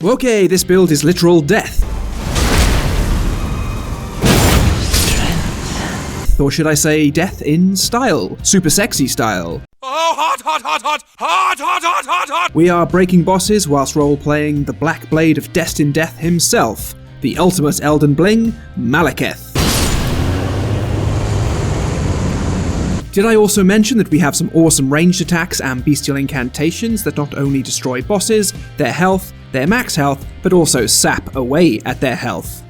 Okay, this build is literal death. Or should I say death in style? Super sexy style. Oh, hot, hot, hot, hot, hot, hot, hot, hot, hot! We are breaking bosses whilst role-playing the Black Blade of Destined Death himself, the ultimate Elden Bling, Maliketh. Did I also mention that we have some awesome ranged attacks and bestial incantations that not only destroy bosses, their health, their max health, but also sap away at their health.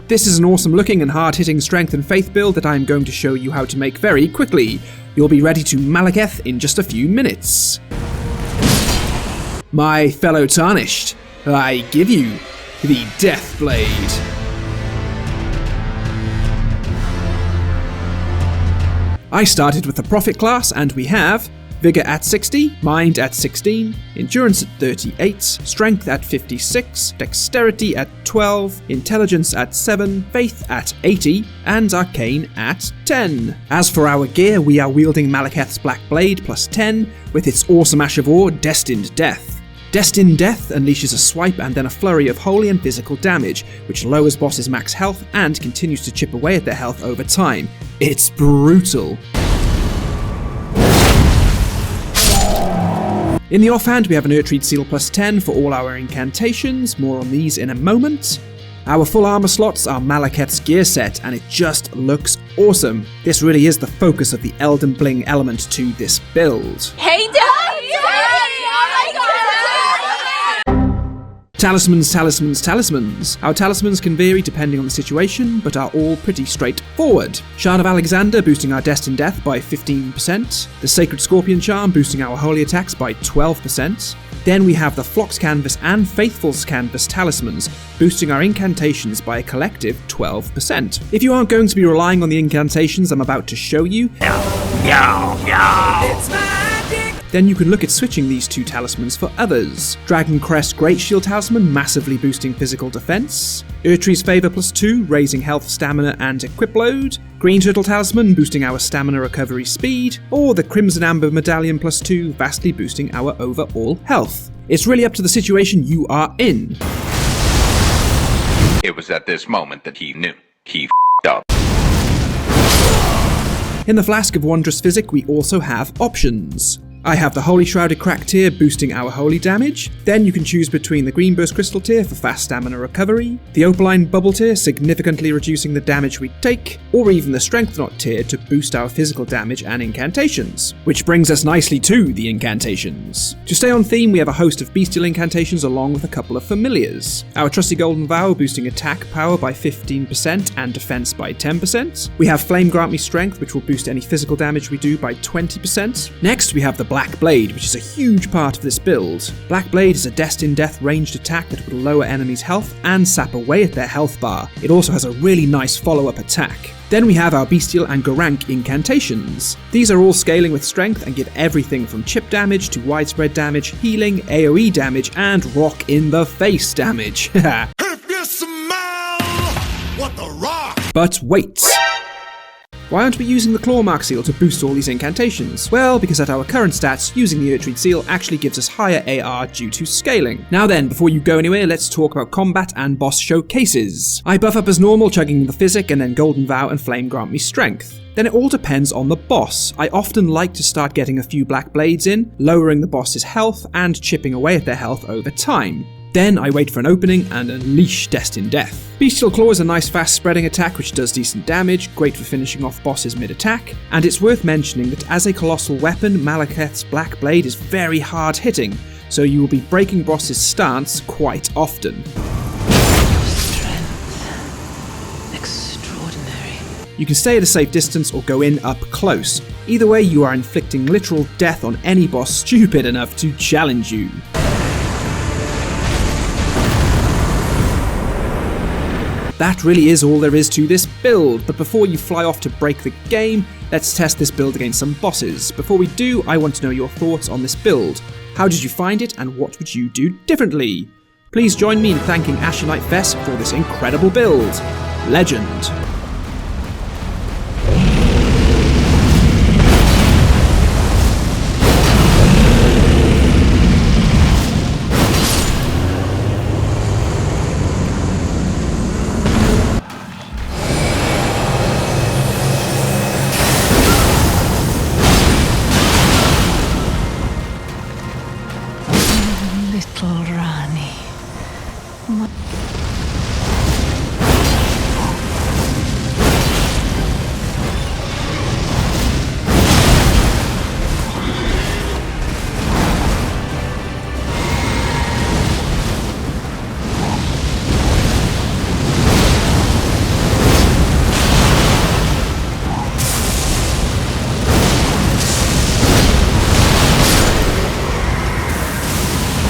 This is an awesome looking and hard hitting strength and faith build that I am going to show you how to make very quickly. You'll be ready to Maliketh in just a few minutes. My fellow tarnished, I give you the Deathblade. I started with the Prophet class and we have Vigor at 60, Mind at 16, Endurance at 38, Strength at 56, Dexterity at 12, Intelligence at 7, Faith at 80, and Arcane at 10. As for our gear, we are wielding Maliketh's Black Blade plus 10 with its awesome Ash of War, Destined Death. Destined Death unleashes a swipe and then a flurry of holy and physical damage, which lowers bosses' max health and continues to chip away at their health over time. It's brutal. In the offhand, we have an Urtreed Seal plus 10 for all our incantations, more on these in a moment. Our full armor slots are Maliketh's gear set, and it just looks awesome. This really is the focus of the Elden Bling element to this build. Hey, Dad! Talismans, talismans, talismans. Our talismans can vary depending on the situation, but are all pretty straightforward. Shard of Alexander boosting our Destined Death by 15%, the Sacred Scorpion Charm boosting our holy attacks by 12%, then we have the Flock's Canvas and Faithful's Canvas talismans boosting our incantations by a collective 12%. If you aren't going to be relying on the incantations I'm about to show you, then you can look at switching these two talismans for others. Dragon Crest Great Shield Talisman massively boosting physical defense, Urtree's Favor plus 2 raising health, stamina and equip load, Green Turtle Talisman boosting our stamina recovery speed, or the Crimson Amber Medallion plus 2 vastly boosting our overall health. It's really up to the situation you are in. It was at this moment that he knew. He up. In the Flask of Wondrous Physick, we also have options. I have the Holy Shrouded Crack tier boosting our holy damage, then you can choose between the Green Burst Crystal tier for fast stamina recovery, the Opaline Bubble tier significantly reducing the damage we take, or even the Strength Knot tier to boost our physical damage and incantations. Which brings us nicely to the incantations. To stay on theme, we have a host of bestial incantations along with a couple of familiars. Our trusty Golden Vow boosting attack power by 15% and defense by 10%. We have Flame Grant Me Strength, which will boost any physical damage we do by 20%. Next, we have the Black Blade, which is a huge part of this build. Black Blade is a Destined Death ranged attack that will lower enemies' health and sap away at their health bar. It also has a really nice follow-up attack. Then we have our Bestial and Garank incantations. These are all scaling with strength and give everything from chip damage to widespread damage, healing, AoE damage, and rock in the face damage. If you smell what the rock! But wait! Why aren't we using the Clawmark Seal to boost all these incantations? Well, because at our current stats, using the Urtreed Seal actually gives us higher AR due to scaling. Now then, before you go anywhere, let's talk about combat and boss showcases. I buff up as normal, chugging the Physick and then Golden Vow and Flame Grant Me Strength. Then it all depends on the boss. I often like to start getting a few Black Blades in, lowering the boss's health and chipping away at their health over time. Then I wait for an opening and unleash Destined Death. Bestial Claw is a nice fast spreading attack which does decent damage, great for finishing off bosses mid-attack, and it's worth mentioning that as a colossal weapon, Maliketh's Black Blade is very hard hitting, so you will be breaking bosses' stance quite often. Strength. Extraordinary. You can stay at a safe distance or go in up close. Either way, you are inflicting literal death on any boss stupid enough to challenge you. That really is all there is to this build, but before you fly off to break the game, let's test this build against some bosses. Before we do, I want to know your thoughts on this build. How did you find it, and what would you do differently? Please join me in thanking Ashen for this incredible build. Legend.